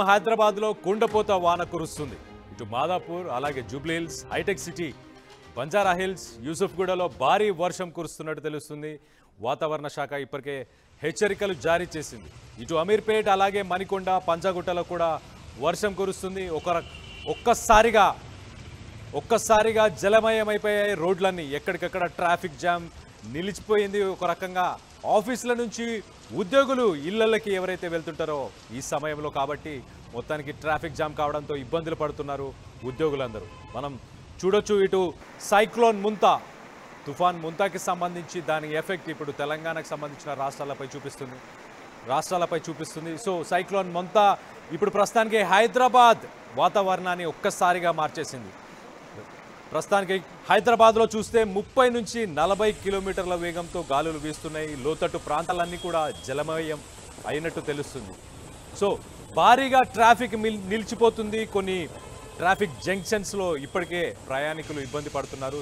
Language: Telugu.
హైదరాబాద్లో కుండపోత వాన కురుస్తుంది. ఇటు మాదాపూర్ అలాగే జూబ్లీ హిల్స్, హైటెక్ సిటీ, బంజారా హిల్స్, యూసుఫ్గూడలో భారీ వర్షం కురుస్తున్నట్టు తెలుస్తుంది. వాతావరణ శాఖ ఇప్పటికే హెచ్చరికలు జారీ చేసింది. ఇటు అమీర్పేట్ అలాగే మణికొండ, పంజాగుట్టలో కూడా వర్షం కురుస్తుంది. ఒక్కసారిగా జలమయమైపోయాయి రోడ్లన్నీ. ఎక్కడికక్కడ ట్రాఫిక్ జామ్ నిలిచిపోయింది. ఒక రకంగా ఆఫీసుల నుంచి ఉద్యోగులు ఇళ్లకి ఎవరైతే వెళ్తుంటారో ఈ సమయంలో కాబట్టి మొత్తానికి ట్రాఫిక్ జామ్ కావడంతో ఇబ్బందులు పడుతున్నారు ఉద్యోగులందరూ. మనం చూడొచ్చు ఇటు సైక్లోన్ ముంతా, తుఫాన్ ముంతాకి సంబంధించి దాని ఎఫెక్ట్ ఇప్పుడు తెలంగాణకు సంబంధించిన రాష్ట్రాలపై చూపిస్తుంది. సో సైక్లోన్ ముంతా ఇప్పుడు ప్రస్తుతానికి హైదరాబాద్ వాతావరణాన్ని ఒక్కసారిగా మార్చేసింది. ప్రస్తుతానికి హైదరాబాద్లో చూస్తే 30 నుంచి 40 కిలోమీటర్ల వేగంతో గాలులు వీస్తున్నాయి. లోతట్టు ప్రాంతాలన్నీ కూడా జలమయం అయినట్టు తెలుస్తుంది. సో భారీగా ట్రాఫిక్ నిలిచిపోతుంది. కొన్ని ట్రాఫిక్ జంక్షన్స్లో ఇప్పటికే ప్రయాణికులు ఇబ్బంది పడుతున్నారు.